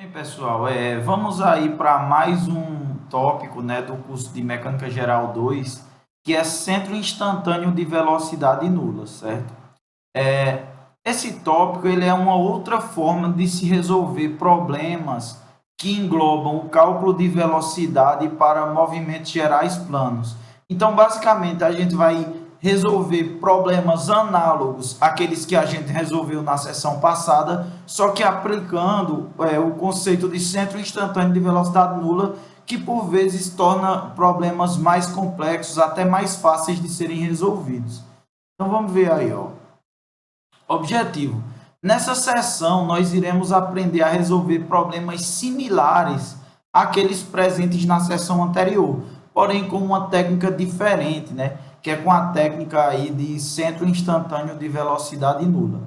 Bem, pessoal, vamos aí para mais um tópico, né, do curso de Mecânica Geral 2, que é centro instantâneo de velocidade nula, certo? Esse tópico ele é uma outra forma de se resolver problemas que englobam o cálculo de velocidade para movimentos gerais planos. Então, basicamente, a gente vai resolver problemas análogos àqueles que a gente resolveu na sessão passada, só que aplicando o conceito de centro instantâneo de velocidade nula, que por vezes torna problemas mais complexos, até mais fáceis de serem resolvidos. Então, vamos ver aí, ó. Objetivo. Nessa sessão, nós iremos aprender a resolver problemas similares àqueles presentes na sessão anterior, porém com uma técnica diferente, né? Que é com a técnica aí de centro instantâneo de velocidade nula.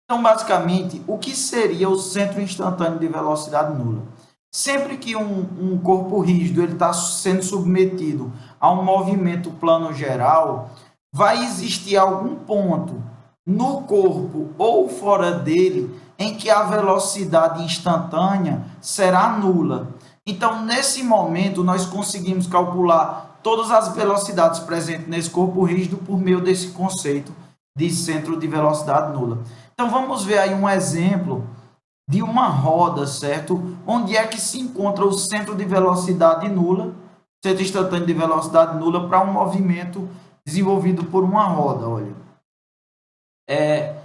Então, basicamente, o que seria o centro instantâneo de velocidade nula? Sempre que um corpo rígido está sendo submetido a um movimento plano geral, vai existir algum ponto no corpo ou fora dele em que a velocidade instantânea será nula. Então, nesse momento, nós conseguimos calcular todas as velocidades presentes nesse corpo rígido por meio desse conceito de centro de velocidade nula. Então, vamos ver aí um exemplo de uma roda, certo? Onde é que se encontra o centro de velocidade nula, centro instantâneo de velocidade nula para um movimento desenvolvido por uma roda, olha.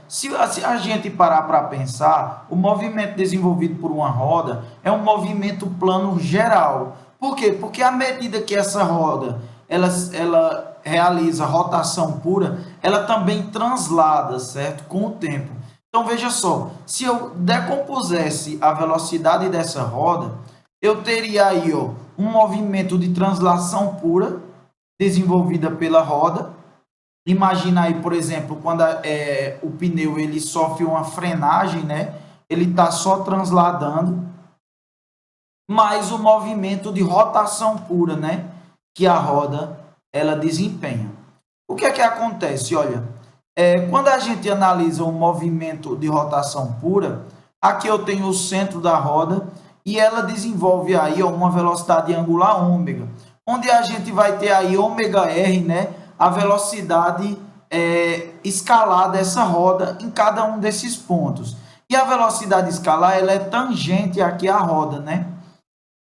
Se a gente parar para pensar, o movimento desenvolvido por uma roda é um movimento plano geral. Por quê? Porque à medida que essa roda ela realiza rotação pura, ela também translada, certo? Com o tempo. Então, veja só, se eu decompusesse a velocidade dessa roda, eu teria aí ó, um movimento de translação pura desenvolvida pela roda. Imagina aí, por exemplo, quando o pneu ele sofre uma frenagem, né? Ele está só transladando, mais o movimento de rotação pura, né? Que a roda ela desempenha. O que é que acontece? Olha, quando a gente analisa o movimento de rotação pura, aqui eu tenho o centro da roda e ela desenvolve aí ó, uma velocidade angular ômega, onde a gente vai ter aí ômega R, né? A velocidade escalar dessa roda em cada um desses pontos. E a velocidade escalar ela é tangente aqui à roda, né?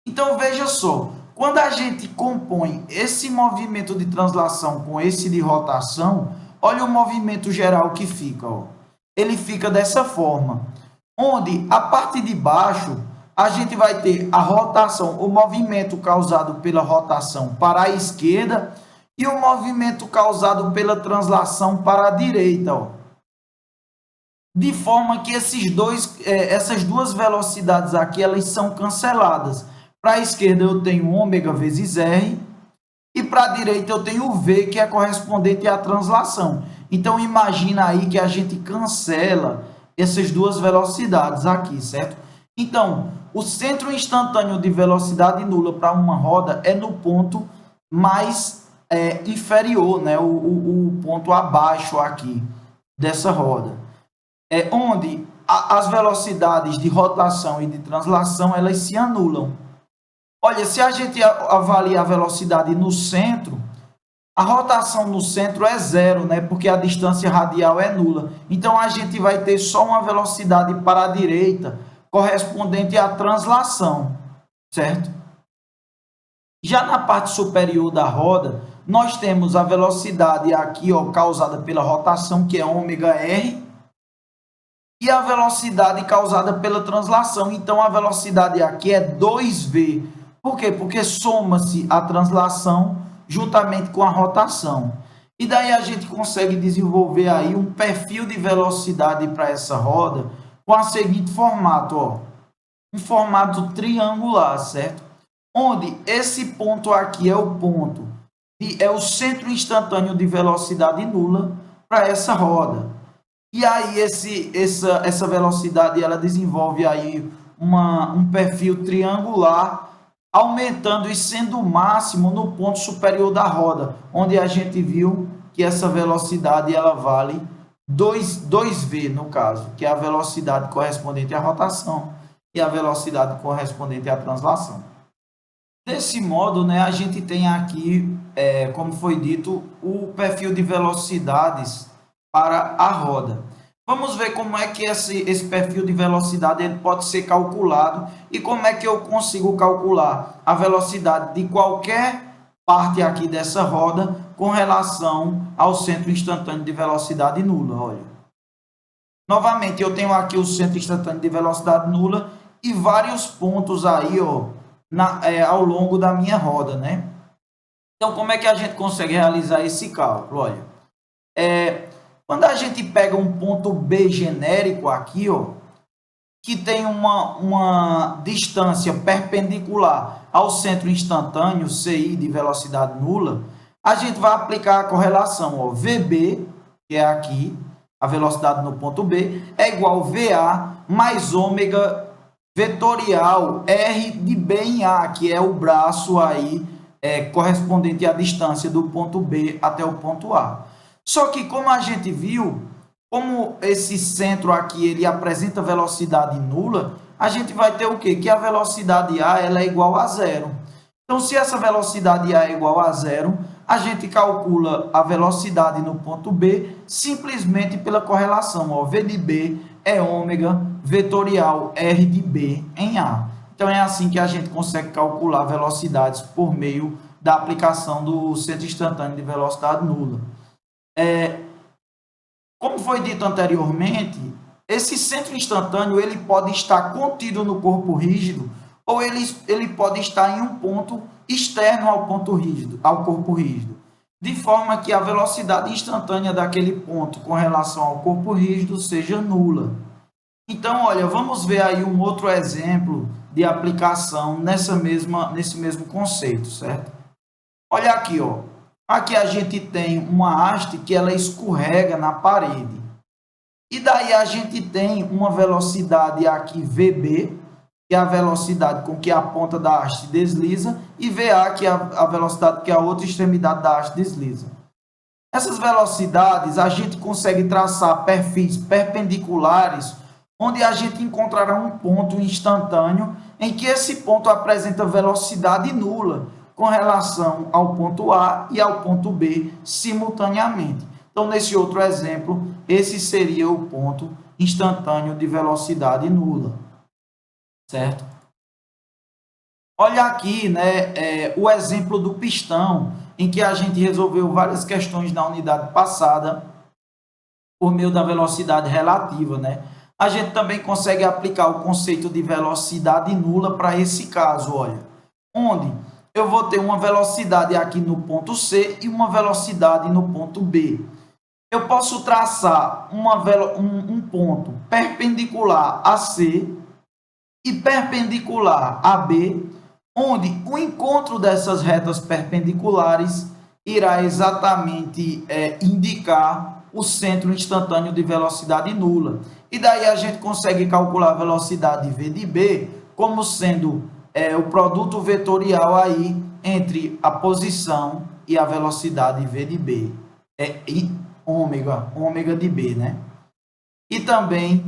Então, veja só, quando a gente compõe esse movimento de translação com esse de rotação, olha o movimento geral que fica. Ó. Ele fica dessa forma, onde a parte de baixo a gente vai ter a rotação, o movimento causado pela rotação para a esquerda e o movimento causado pela translação para a direita. Ó. De forma que essas duas velocidades aqui elas são canceladas. Para a esquerda eu tenho ômega vezes R e para a direita eu tenho V, que é correspondente à translação. Então, imagina aí que a gente cancela essas duas velocidades aqui, certo? Então, o centro instantâneo de velocidade nula para uma roda é no ponto mais inferior, né? O ponto abaixo aqui dessa roda. Onde as velocidades de rotação e de translação elas se anulam. Olha, se a gente avalia a velocidade no centro, a rotação no centro é zero, né? Porque a distância radial é nula. Então, a gente vai ter só uma velocidade para a direita correspondente à translação, certo? Já na parte superior da roda, nós temos a velocidade aqui ó, causada pela rotação, que é ômega R, e a velocidade causada pela translação. Então, a velocidade aqui é 2V. Por quê? Porque soma-se a translação juntamente com a rotação. E daí a gente consegue desenvolver aí um perfil de velocidade para essa roda com o seguinte formato, ó. Um formato triangular, certo? Onde esse ponto aqui é o ponto, é o centro instantâneo de velocidade nula para essa roda. E aí essa velocidade ela desenvolve aí um perfil triangular, aumentando e sendo o máximo no ponto superior da roda, onde a gente viu que essa velocidade ela vale 2V no caso, que é a velocidade correspondente à rotação. e a velocidade correspondente à translação. Desse modo, né, a gente tem aqui, como foi dito, o perfil de velocidades para a roda. Vamos ver como é que esse perfil de velocidade ele pode ser calculado e como é que eu consigo calcular a velocidade de qualquer parte aqui dessa roda com relação ao centro instantâneo de velocidade nula. Olha. Novamente, eu tenho aqui o centro instantâneo de velocidade nula e vários pontos aí, ó, ao longo da minha roda, né? Então, como é que a gente consegue realizar esse cálculo? Olha, quando a gente pega um ponto B genérico aqui, ó, que tem uma distância perpendicular ao centro instantâneo, CI, de velocidade nula, a gente vai aplicar a correlação, ó, VB, que é aqui, a velocidade no ponto B, é igual a VA mais ômega vetorial R de B em A, que é o braço aí correspondente à distância do ponto B até o ponto A. Só que como a gente viu, como esse centro aqui ele apresenta velocidade nula, a gente vai ter o quê? Que a velocidade A ela é igual a zero. Então, se essa velocidade A é igual a zero, a gente calcula a velocidade no ponto B simplesmente pela correlação. Ó, V de B é ômega vetorial R de B em A. Então, é assim que a gente consegue calcular velocidades por meio da aplicação do centro instantâneo de velocidade nula. Como foi dito anteriormente, esse centro instantâneo ele pode estar contido no corpo rígido ou ele pode estar em um ponto externo ao ponto rígido, ao corpo rígido, de forma que a velocidade instantânea daquele ponto com relação ao corpo rígido seja nula. Então, olha, vamos ver aí um outro exemplo de aplicação nesse mesmo conceito, certo? Olha aqui, ó. Aqui a gente tem uma haste que ela escorrega na parede. E daí a gente tem uma velocidade aqui VB, que é a velocidade com que a ponta da haste desliza, e VA, que é a velocidade que a outra extremidade da haste desliza. Essas velocidades a gente consegue traçar perfis perpendiculares, onde a gente encontrará um ponto instantâneo em que esse ponto apresenta velocidade nula com relação ao ponto A e ao ponto B simultaneamente. Então, nesse outro exemplo, esse seria o ponto instantâneo de velocidade nula, certo? Olha aqui, né, o exemplo do pistão, em que a gente resolveu várias questões na unidade passada por meio da velocidade relativa, né? A gente também consegue aplicar o conceito de velocidade nula para esse caso, olha, onde eu vou ter uma velocidade aqui no ponto C e uma velocidade no ponto B. Eu posso traçar um ponto perpendicular a C e perpendicular a B, onde o encontro dessas retas perpendiculares irá exatamente indicar o centro instantâneo de velocidade nula. E daí a gente consegue calcular a velocidade V de B como sendo o produto vetorial aí entre a posição e a velocidade V de B, ômega de B, né? E também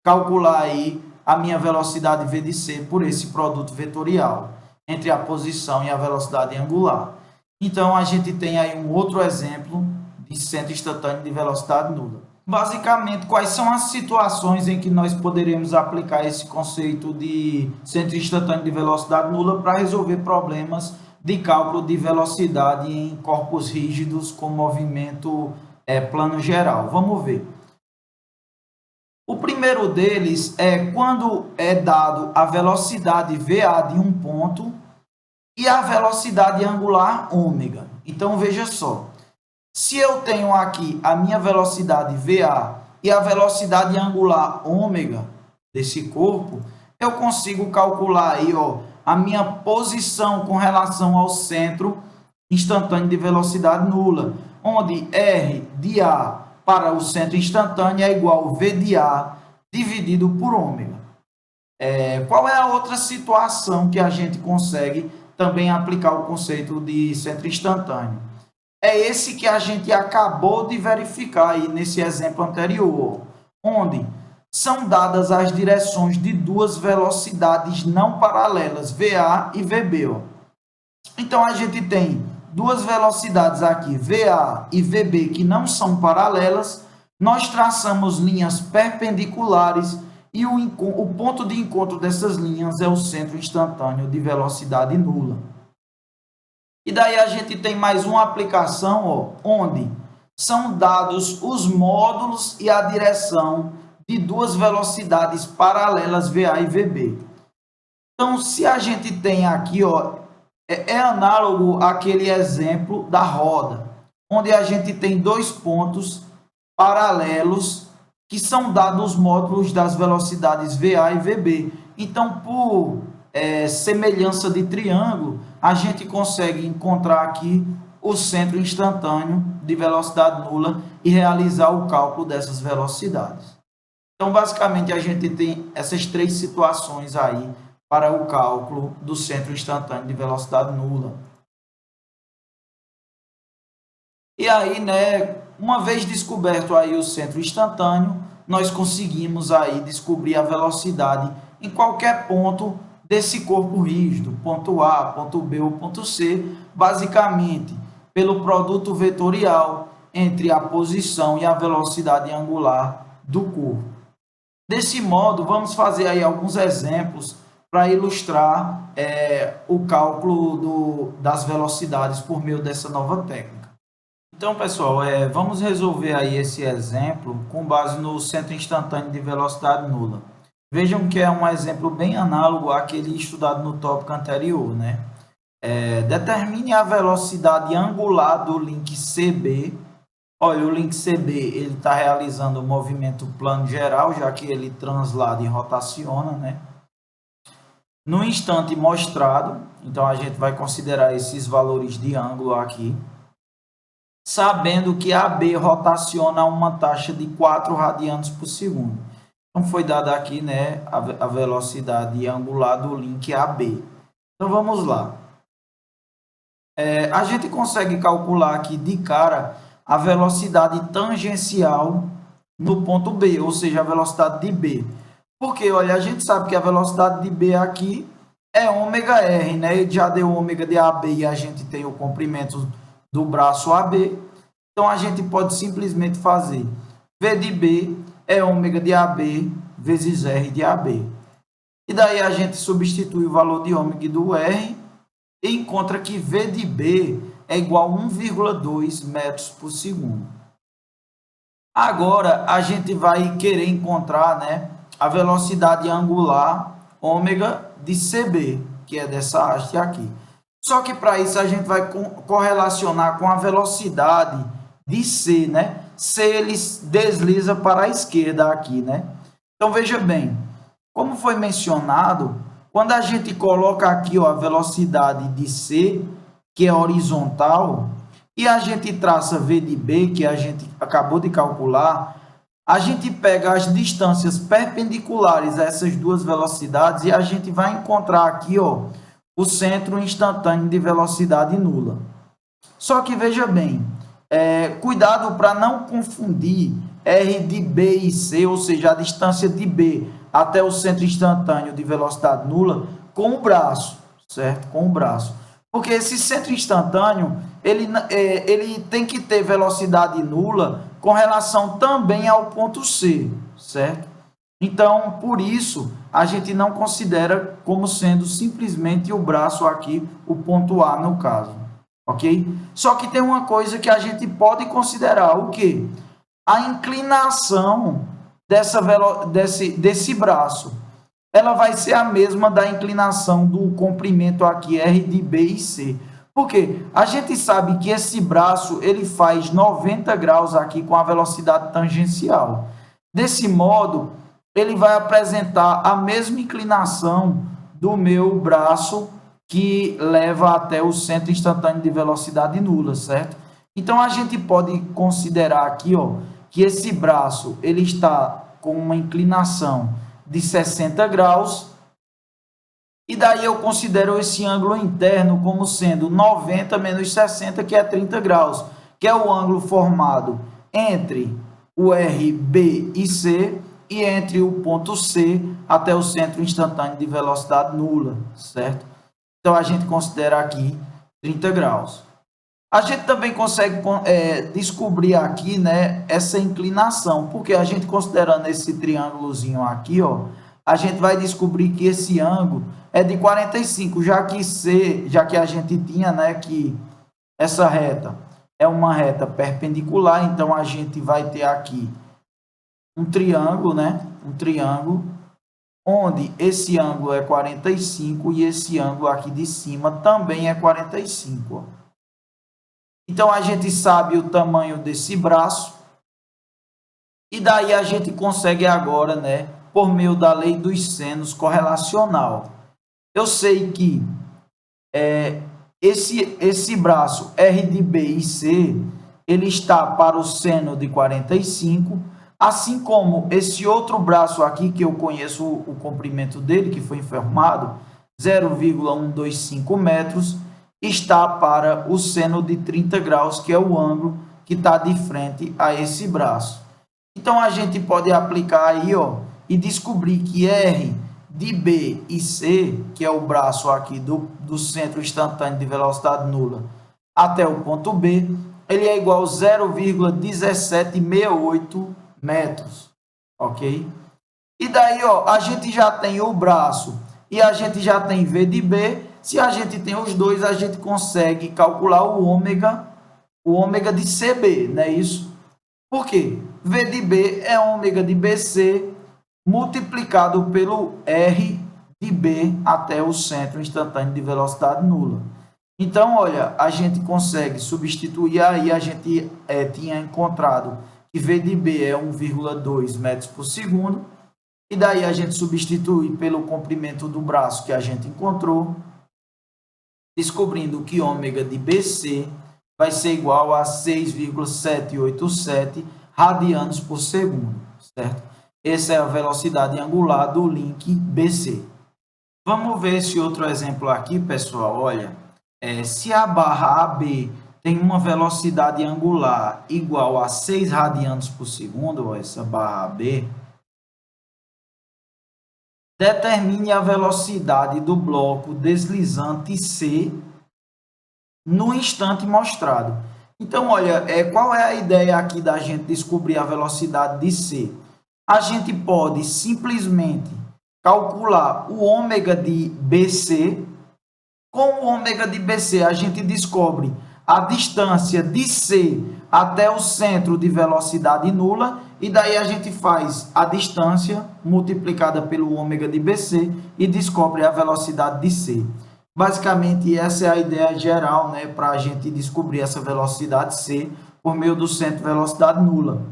calcular aí a minha velocidade V de C por esse produto vetorial entre a posição e a velocidade angular. Então, a gente tem aí um outro exemplo de centro instantâneo de velocidade nula. Basicamente, quais são as situações em que nós poderemos aplicar esse conceito de centro instantâneo de velocidade nula para resolver problemas de cálculo de velocidade em corpos rígidos com movimento plano geral? Vamos ver. O primeiro deles é quando é dado a velocidade VA de um ponto e a velocidade angular ômega. Então, veja só. Se eu tenho aqui a minha velocidade VA e a velocidade angular ômega desse corpo, eu consigo calcular aí, ó, a minha posição com relação ao centro instantâneo de velocidade nula, onde R de A para o centro instantâneo é igual a V de A dividido por ômega. Qual é a outra situação que a gente consegue também aplicar o conceito de centro instantâneo? É esse que a gente acabou de verificar aí nesse exemplo anterior, onde são dadas as direções de duas velocidades não paralelas, VA e VB. Ó. Então, a gente tem duas velocidades aqui, VA e VB, que não são paralelas. Nós traçamos linhas perpendiculares e o ponto de encontro dessas linhas é o centro instantâneo de velocidade nula. E daí a gente tem mais uma aplicação, ó, onde são dados os módulos e a direção de duas velocidades paralelas, VA e VB. Então, se a gente tem aqui, ó, é análogo àquele exemplo da roda, onde a gente tem dois pontos paralelos que são dados os módulos das velocidades VA e VB. Então, por semelhança de triângulo, a gente consegue encontrar aqui o centro instantâneo de velocidade nula e realizar o cálculo dessas velocidades. Então, basicamente, a gente tem essas três situações aí para o cálculo do centro instantâneo de velocidade nula. E aí, né, uma vez descoberto aí o centro instantâneo, nós conseguimos aí descobrir a velocidade em qualquer ponto desse corpo rígido, ponto A, ponto B ou ponto C, basicamente pelo produto vetorial entre a posição e a velocidade angular do corpo. Desse modo, vamos fazer aí alguns exemplos para ilustrar o cálculo das velocidades por meio dessa nova técnica. Então, pessoal, vamos resolver aí esse exemplo com base no centro instantâneo de velocidade nula. Vejam que é um exemplo bem análogo àquele estudado no tópico anterior, né? Determine a velocidade angular do link CB. Olha, o link CB ele está realizando o movimento plano geral, já que ele translada e rotaciona, né? No instante mostrado, então a gente vai considerar esses valores de ângulo aqui, sabendo que AB rotaciona a uma taxa de 4 radianos por segundo. Então, foi dada aqui, né, a velocidade angular do link AB. Então, vamos lá. A gente consegue calcular aqui de cara a velocidade tangencial no ponto B, ou seja, a velocidade de B. Porque, olha, a gente sabe que a velocidade de B aqui é ômega-R, né? Já deu ômega de AB e a gente tem o comprimento do braço AB. Então, a gente pode simplesmente fazer V de B é ômega de AB vezes R de AB. E daí a gente substitui o valor de ômega do R e encontra que V de B é igual a 1,2 metros por segundo. Agora, a gente vai querer encontrar, né, a velocidade angular ômega de CB, que é dessa haste aqui. Só que para isso a gente vai correlacionar com a velocidade de C, né? C ele desliza para a esquerda aqui, né? Então, veja bem, como foi mencionado, quando a gente coloca aqui, ó, a velocidade de C, que é horizontal, e a gente traça V de B, que a gente acabou de calcular, a gente pega as distâncias perpendiculares a essas duas velocidades e a gente vai encontrar aqui, ó, o centro instantâneo de velocidade nula. Só que, veja bem, cuidado para não confundir R de B e C, ou seja, a distância de B até o centro instantâneo de velocidade nula, com o braço, certo? Com o braço. Porque esse centro instantâneo, ele tem que ter velocidade nula com relação também ao ponto C, certo? Então, por isso, a gente não considera como sendo simplesmente o braço aqui, o ponto A no caso. Ok? Só que tem uma coisa que a gente pode considerar, o quê? A inclinação desse braço. Ela vai ser a mesma da inclinação do comprimento aqui, R de B e C. Por quê? A gente sabe que esse braço, ele faz 90 graus aqui com a velocidade tangencial. Desse modo, ele vai apresentar a mesma inclinação do meu braço que leva até o centro instantâneo de velocidade nula, certo? Então, a gente pode considerar aqui, ó, que esse braço ele está com uma inclinação de 60 graus, e daí eu considero esse ângulo interno como sendo 90 menos 60, que é 30 graus, que é o ângulo formado entre o R, B e C, e entre o ponto C até o centro instantâneo de velocidade nula, certo? Então, a gente considera aqui 30 graus. A gente também consegue descobrir aqui, né, essa inclinação, porque a gente considerando esse triângulozinho aqui, ó, a gente vai descobrir que esse ângulo é de 45, já que a gente tinha, né, que essa reta é uma reta perpendicular, então a gente vai ter aqui um triângulo, né, um triângulo, onde esse ângulo é 45 e esse ângulo aqui de cima também é 45, ó. Então, a gente sabe o tamanho desse braço e daí a gente consegue agora, né, por meio da lei dos senos correlacional. Eu sei que esse braço R de B e C, ele está para o seno de 45, assim como esse outro braço aqui, que eu conheço o comprimento dele, que foi informado, 0,125 metros, está para o seno de 30 graus, que é o ângulo que está de frente a esse braço. Então, a gente pode aplicar aí, ó, e descobrir que R de B e C, que é o braço aqui do centro instantâneo de velocidade nula até o ponto B, ele é igual a 0,1768 metros, ok? E daí, ó, a gente já tem o braço e a gente já tem V de B. Se a gente tem os dois, a gente consegue calcular o ômega de CB, não é isso? Por quê? V de B é ômega de BC multiplicado pelo R de B até o centro instantâneo de velocidade nula. Então, olha, a gente consegue substituir aí, a gente tinha encontrado que V de B é 1,2 metros por segundo, e daí a gente substitui pelo comprimento do braço que a gente encontrou, descobrindo que ômega de BC vai ser igual a 6,787 radianos por segundo, certo? Essa é a velocidade angular do link BC. Vamos ver esse outro exemplo aqui, pessoal. Olha, se a barra AB tem uma velocidade angular igual a 6 radianos por segundo, ó, essa barra AB, determine a velocidade do bloco deslizante C no instante mostrado. Então, olha, qual é a ideia aqui da gente descobrir a velocidade de C? A gente pode simplesmente calcular o ômega de BC. Com o ômega de BC, a gente descobre a distância de C até o centro de velocidade nula, e daí a gente faz a distância multiplicada pelo ômega de BC e descobre a velocidade de C. Basicamente, essa é a ideia geral, né, para a gente descobrir essa velocidade C por meio do centro de velocidade nula.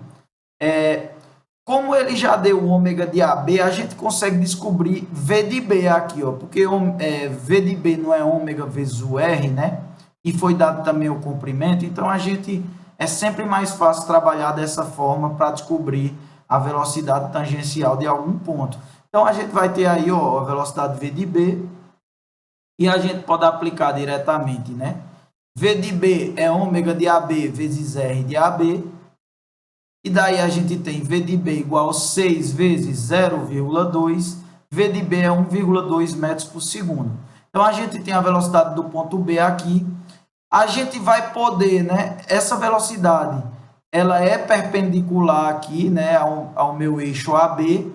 Como ele já deu o ômega de AB, a gente consegue descobrir V de B aqui, ó, porque V de B não é ômega vezes o R, né? E foi dado também o comprimento, então a gente é sempre mais fácil trabalhar dessa forma para descobrir a velocidade tangencial de algum ponto. Então a gente vai ter aí, ó, a velocidade V de B e a gente pode aplicar diretamente, né? V de B é ômega de AB vezes R de AB. E daí a gente tem V de B igual a 6 vezes 0,2. V de B é 1,2 metros por segundo. Então, a gente tem a velocidade do ponto B aqui. A gente vai poder, né? Essa velocidade, ela é perpendicular aqui, né? Ao meu eixo AB.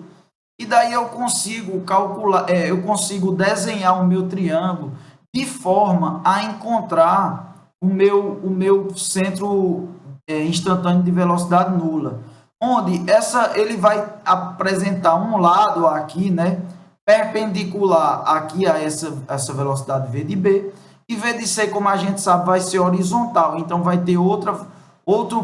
E daí eu consigo calcular, eu consigo desenhar o meu triângulo de forma a encontrar o meu centro instantâneo de velocidade nula, onde ele vai apresentar um lado aqui, né, perpendicular aqui a essa velocidade V de B, e V de C, como a gente sabe, vai ser horizontal, então vai ter outro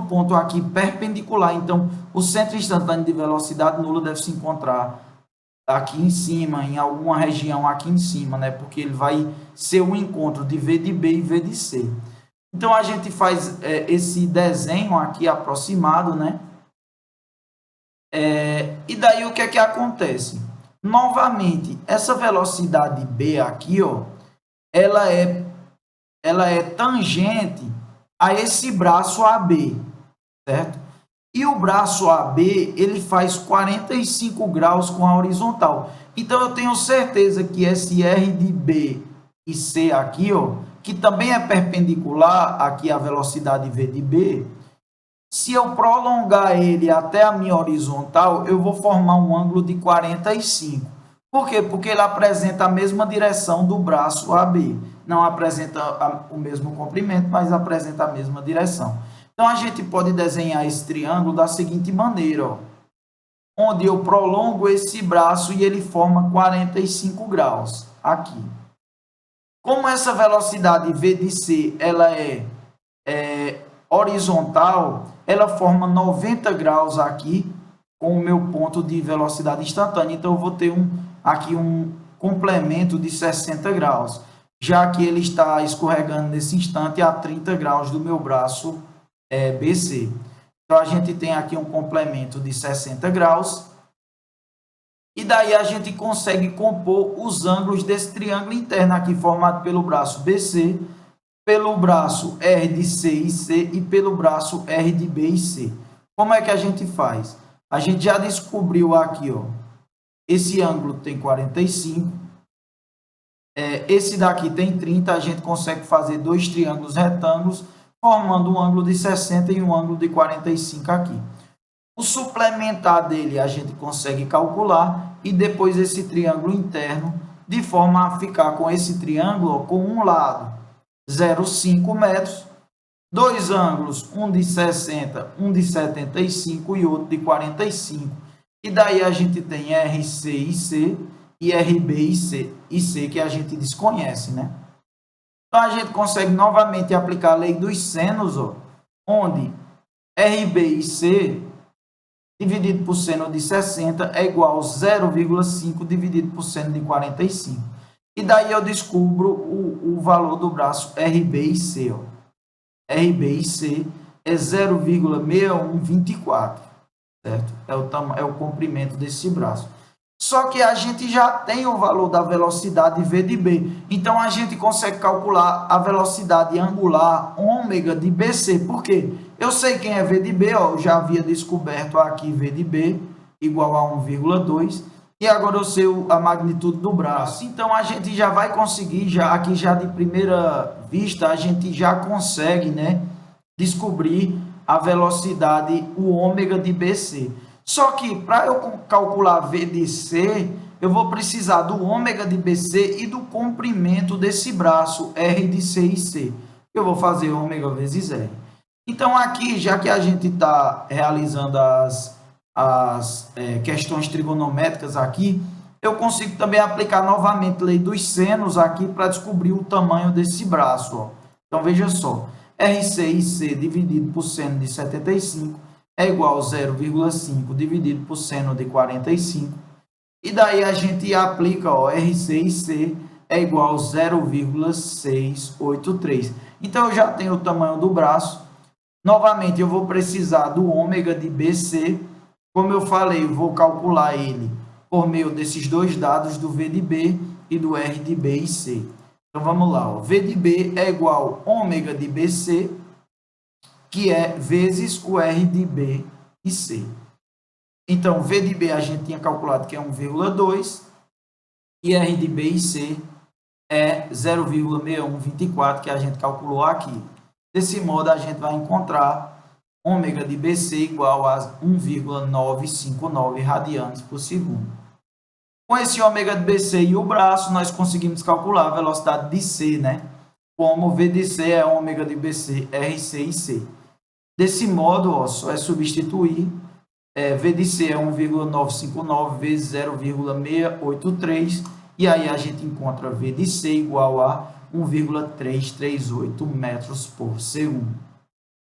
ponto aqui perpendicular, então o centro instantâneo de velocidade nula deve se encontrar aqui em cima, em alguma região aqui em cima, né, porque ele vai ser o encontro de V de B e V de C. Então, a gente faz esse desenho aqui aproximado, né? E daí, o que é que acontece? Novamente, essa velocidade B aqui, ó, ela é tangente a esse braço AB, certo? E o braço AB, ele faz 45 graus com a horizontal. Então, eu tenho certeza que esse R de B e C aqui, ó, que também é perpendicular aqui à velocidade V de B, se eu prolongar ele até a minha horizontal, eu vou formar um ângulo de 45. Por quê? Porque ele apresenta a mesma direção do braço AB. Não apresenta o mesmo comprimento, mas apresenta a mesma direção. Então, a gente pode desenhar esse triângulo da seguinte maneira, ó, onde eu prolongo esse braço e ele forma 45 graus aqui. Como essa velocidade V de C ela é horizontal, ela forma 90 graus aqui com o meu ponto de velocidade instantânea. Então, eu vou ter aqui um complemento de 60 graus, já que ele está escorregando nesse instante a 30 graus do meu braço BC. Então, a gente tem aqui um complemento de 60 graus. E daí a gente consegue compor os ângulos desse triângulo interno aqui, formado pelo braço BC, pelo braço R de C e C e pelo braço R de B e C. Como é que a gente faz? A gente já descobriu aqui, ó, esse ângulo tem 45, esse daqui tem 30, a gente consegue fazer dois triângulos retângulos, formando um ângulo de 60 e um ângulo de 45 aqui. O suplementar dele a gente consegue calcular e depois esse triângulo interno, de forma a ficar com esse triângulo, ó, com um lado 0,5 metros, dois ângulos, um de 60, um de 75 e outro de 45. E daí a gente tem RC e C e RB e C que a gente desconhece, né? Então, a gente consegue novamente aplicar a lei dos senos, ó, onde RB e C dividido por seno de 60 é igual a 0,5 dividido por seno de 45. E daí eu descubro o valor do braço RB e C. Ó. RB e C é 0,6124, certo? É o comprimento desse braço. Só que a gente já tem o valor da velocidade V de B. Então, a gente consegue calcular a velocidade angular ômega de BC. Por quê? Eu sei quem é V de B, ó, eu já havia descoberto aqui V de B igual a 1,2. E agora eu sei a magnitude do braço. Então, a gente já vai conseguir, aqui já de primeira vista, a gente já consegue, né, descobrir a velocidade, o ômega de BC. Só que, para eu calcular V de C, eu vou precisar do ômega de BC e do comprimento desse braço, R de C e C. Eu vou fazer ômega vezes R. Então, aqui, já que a gente está realizando as questões trigonométricas aqui, eu consigo também aplicar novamente a lei dos senos aqui para descobrir o tamanho desse braço. Ó. Então, veja só, RC e C dividido por seno de 75 é igual a 0,5 dividido por seno de 45. E daí a gente aplica, ó, RC e C é igual a 0,683. Então, eu já tenho o tamanho do braço. Novamente, eu vou precisar do ômega de BC. Como eu falei, eu vou calcular ele por meio desses dois dados do V de B e do R de B e C. Então, vamos lá. Ó. V de B é igual a ômega de BC, que é vezes o R de B e C. Então, V de B a gente tinha calculado que é 1,2 e R de B e C é 0,6124, que a gente calculou aqui. Desse modo, a gente vai encontrar ômega de BC igual a 1,959 radianes por segundo. Com esse ômega de BC e o braço, nós conseguimos calcular a velocidade de C, né? Como V de C é ômega de BC, RC e C. Desse modo, ó, só é substituir. V de C é 1,959 vezes 0,683. E aí a gente encontra V de C igual a 1,338 metros por segundo.